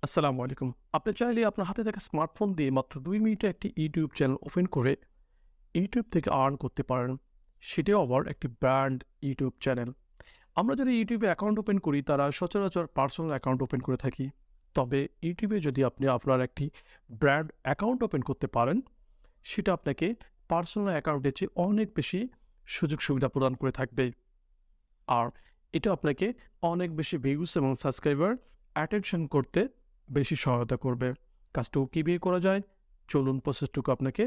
আসসালামু আলাইকুম। আপনি চাইলে আপনার হাতে থাকা স্মার্টফোন দিয়ে মাত্র ২ মিনিটে একটি YouTube চ্যানেল ওপেন করে YouTube থেকে আর্ন করতে পারেন। সেটাও আবার একটি ব্র্যান্ড YouTube চ্যানেল। আমরা যারা YouTube এ অ্যাকাউন্ট ওপেন করি তারা সচরাচর পার্সোনাল অ্যাকাউন্ট ওপেন করে থাকি। তবে YouTube এ যদি আপনি আপনার একটি ব্র্যান্ড অ্যাকাউন্ট ওপেন করতে পারেন, সেটা আপনাকে পার্সোনাল অ্যাকাউন্টের চেয়ে অনেক বেশি সুযোগ সুবিধা প্রদান করে থাকবে। আর এটা আপনাকে অনেক বেশি ভিউজ এবং সাবস্ক্রাইবার অ্যাটেনশন করতে বেশি সহায়তা করবে। কাজটুকু কীভাবে করা যায়? চলুন প্রসেসটুকু আপনাকে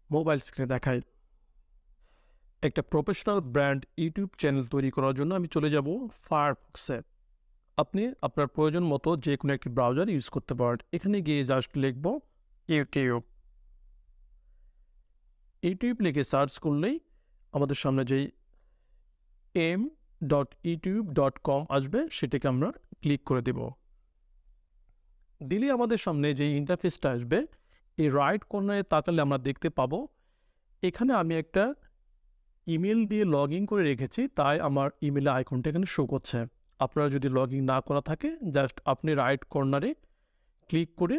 মোবাইল স্ক্রিনে দেখাই। একটা প্রফেশনাল ব্র্যান্ড ইউটিউব চ্যানেল তৈরি করার জন্য আমি চলে যাব ফায়ারফক্সে। আপনি আপনার প্রয়োজন মতো যে কোনো একটি ব্রাউজার ইউজ করতে পারেন। এখানে গিয়ে জাস্ট লিখব ইউটিউব। ইউটিউব লিখে সার্চ করলেই আমাদের সামনে যেই m.youtube.com আসবে সেটাকে আমরা ক্লিক করে দেব। দিলে আমাদের সামনে যে ইন্টারফেসটা আসবে, এই রাইট কর্নারে তাকালে আমরা দেখতে পাবো এখানে আমি একটা ইমেল দিয়ে লগ ইন করে রেখেছি, তাই আমার ইমেলের আইকনটা এখানে শো করছে। আপনারা যদি লগ ইন না করা থাকে জাস্ট আপনি রাইট কর্নারে ক্লিক করে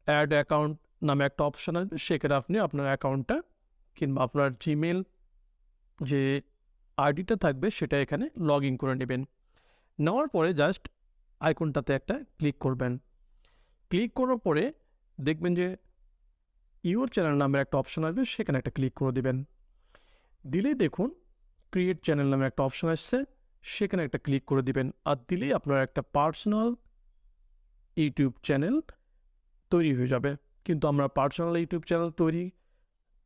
অ্যাড অ্যাকাউন্ট নামে একটা অপশান আসবে, সেখানে আপনি আপনার অ্যাকাউন্টটা কিংবা আপনার জিমেল যে আইডিটা থাকবে সেটা এখানে লগ ইন করে নেবেন। নেওয়ার পরে জাস্ট আইকনটাতে একটা ক্লিক করবেন। ক্লিক করার পরে দেখবেন যে ইউর চ্যানেল নামের একটা অপশন আসবে, সেখানে একটা ক্লিক করে দেবেন। দিলেই দেখুন ক্রিয়েট চ্যানেল নামে একটা অপশন আসছে, সেখানে একটা ক্লিক করে দিবেন। আর দিলেই আপনার একটা পার্সোনাল ইউটিউব চ্যানেল তৈরি হয়ে যাবে। কিন্তু আমরা পার্সোনাল ইউটিউব চ্যানেল তৈরি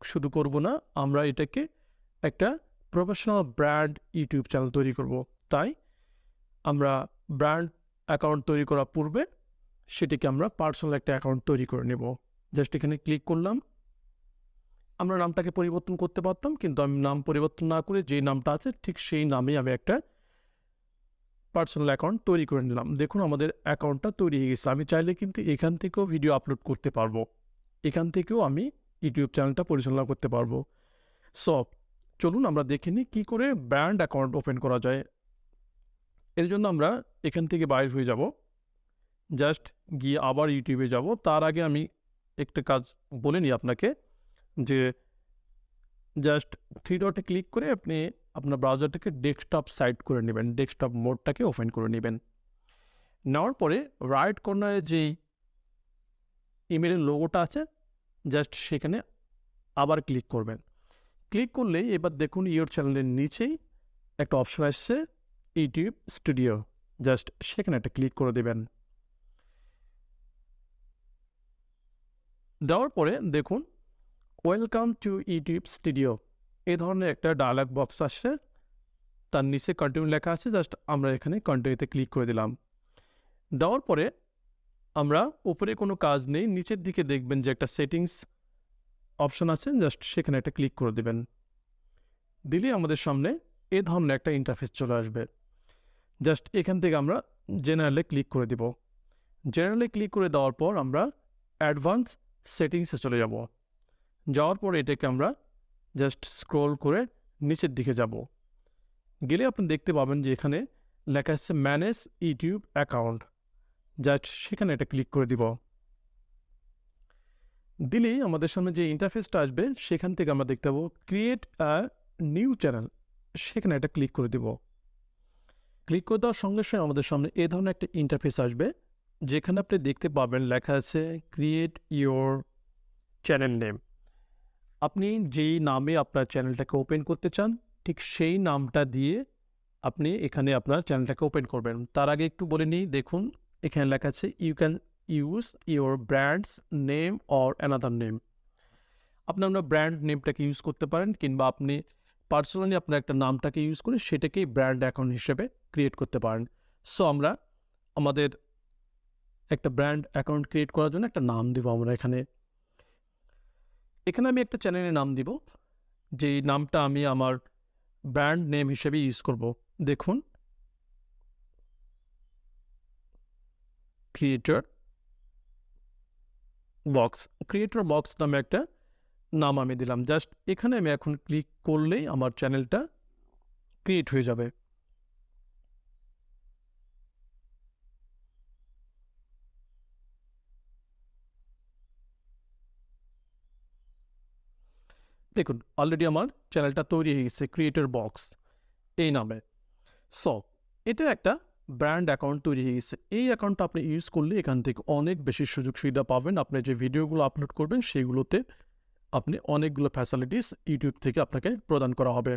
শুধু করব না, আমরা এটাকে একটা প্রফেশনাল ব্র্যান্ড ইউটিউব চ্যানেল তৈরি করব। তাই আমরা ব্র্যান্ড অ্যাকাউন্ট তৈরি করার পূর্বে সেটিকে আমরা পার্সোনাল একটা অ্যাকাউন্ট তৈরি করে নেব। জাস্ট এখানে ক্লিক করলাম। আমরা নামটাকে পরিবর্তন করতে পারতাম, কিন্তু আমি নাম পরিবর্তন না করে যেই নামটা আছে ঠিক সেই নামেই আমি একটা পার্সোনাল অ্যাকাউন্ট তৈরি করে নিলাম। দেখুন আমাদের অ্যাকাউন্টটা তৈরি হয়ে গেছে। আমি চাইলে কিন্তু এখান থেকেও ভিডিও আপলোড করতে পারবো। এখান থেকেও আমি ইউটিউব চ্যানেলটা পরিচালনা করতে পারবো। সো চলুন আমরা দেখে নিই কী করে ব্র্যান্ড অ্যাকাউন্ট ওপেন করা যায়। এর জন্য আমরা এখান থেকে বাইর হয়ে যাব, জাস্ট গিয়ে আবার ইউটিউবে যাব। তার আগে আমি একটা কাজ বলে নিই আপনাকে, যে জাস্ট থ্রি ডটে ক্লিক করে আপনি আপনার ব্রাউজারটাকে ডেস্কটপ সাইট করে নেবেন, ডেস্কটপ মোডটাকে ওপেন করে নেবেন। নেওয়ার পরে রাইট কর্নারে যেই ইমেলের লোগোটা আছে জাস্ট সেখানে আবার ক্লিক করবেন। ক্লিক করলেই এবার দেখুন ইউর চ্যানেলের নিচেই একটা অপশন আসছে ইউটিউব স্টুডিও, জাস্ট সেখানে একটা ক্লিক করে দেবেন। দেওয়ার পরে দেখুন ওয়েলকাম টু ইউটিউব স্টুডিও এই ধরনের একটা ডায়ালগ বক্স আসছে, তার নিচে কন্টিনিউ লেখা আছে, জাস্ট আমরা এখানে কন্টিনিউতে ক্লিক করে দিলাম। দেওয়ার পরে আমরা উপরে কোনো কাজ নেই, নিচের দিকে দেখবেন যে একটা সেটিংস অপশন আছে, জাস্ট সেখানে একটা ক্লিক করে দেবেন। দিলে আমাদের সামনে এ ধরনের একটা ইন্টারফেস চলে আসবে। জাস্ট এখান থেকে আমরা জেনারেলে ক্লিক করে দিব। জেনারেলে ক্লিক করে দেওয়ার পর আমরা অ্যাডভান্স সেটিংসে চলে যাব। যাওয়ার পর এটাকে আমরা জাস্ট স্ক্রল করে নিচের দিকে যাব। গেলে আপনি দেখতে পাবেন যে এখানে লেখা আছে ম্যানেজ ইউটিউব অ্যাকাউন্ট, জাস্ট সেখানে এটা ক্লিক করে দিব। দিলেই আমাদের সামনে যে ইন্টারফেসটা আসবে সেখান থেকে আমরা দেখতে পাবো ক্রিয়েট আ নিউ চ্যানেল, সেখানে এটা ক্লিক করে দিব। ক্লিক করে দেওয়ার সঙ্গে সঙ্গে আমাদের সামনে এ ধরনের একটা ইন্টারফেস আসবে, যেখানে আপনি দেখতে পাবেন লেখা আছে ক্রিয়েট ইয়োর চ্যানেল নেম। আপনি যেই নামে আপনার চ্যানেলটাকে ওপেন করতে চান ঠিক সেই নামটা দিয়ে আপনি এখানে আপনার চ্যানেলটাকে ওপেন করবেন। তার আগে একটু বলে নিই, দেখুন এখানে লেখা আছে you can use your brands name or another name. আপনি আপনার ব্র্যান্ড নেমটাকে ইউজ করতে পারেন, কিংবা আপনি পার্সোনালি আপনার একটা নামটাকে ইউজ করে সেটাকেই ব্র্যান্ড অ্যাকাউন্ট হিসেবে ক্রিয়েট করতে পারেন। সো আমরা আমাদের একটা ব্র্যান্ড অ্যাকাউন্ট ক্রিয়েট করার জন্য একটা নাম দিব। আমরা এখানে আমি একটা চ্যানেলের নাম দিব, যেই নামটা আমি আমার ব্র্যান্ড নেম হিসেবে ইউজ করব। দেখুন ক্রিয়েটর বক্স নামে একটা নাম আমি দিলাম। জাস্ট এখানে আমি এখন ক্লিক করলেই আমার চ্যানেলটা ক্রিয়েট হয়ে যাবে। দেখুন অলরেডি আমার চ্যানেলটা তৈরি হয়ে গেছে ক্রিয়েটর বক্স এই নামে। সো এটা একটা ব্র্যান্ড অ্যাকাউন্ট তৈরি হয়ে গেছে। এই অ্যাকাউন্টটা আপনি ইউজ করলে এখান থেকে অনেক বেশি সুযোগ সুবিধা পাবেন। আপনি যে ভিডিওগুলো আপলোড করবেন সেগুলোতে আপনি অনেকগুলো ফ্যাসিলিটিস ইউটিউব থেকে আপনাকে প্রদান করা হবে।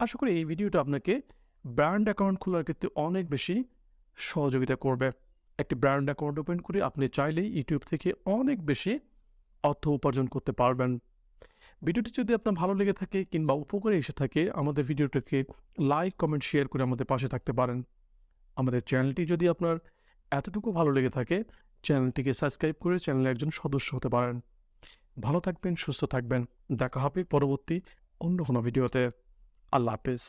আশা করি এই ভিডিওটা আপনাকে ব্র্যান্ড অ্যাকাউন্ট খোলার ক্ষেত্রে অনেক বেশি সহযোগিতা করবে। একটি ব্র্যান্ড অ্যাকাউন্ট ওপেন করে আপনি চাইলেই ইউটিউব থেকে অনেক বেশি অর্থ উপার্জন করতে পারবেন। ভিডিওটি যদি আপনার ভালো লেগে থাকে কিংবা উপকারে এসে থাকে, আমাদের ভিডিওটাকে লাইক, কমেন্ট, শেয়ার করে আমাদের পাশে থাকতে পারেন। আমাদের চ্যানেলটি যদি আপনার এতটুকু ভালো লেগে থাকে, চ্যানেলটিকে সাবস্ক্রাইব করে চ্যানেলের একজন সদস্য হতে পারেন। ভালো থাকবেন, সুস্থ থাকবেন। দেখা হবে পরবর্তী অন্য কোনো ভিডিওতে। আল্লাহ হাফেজ।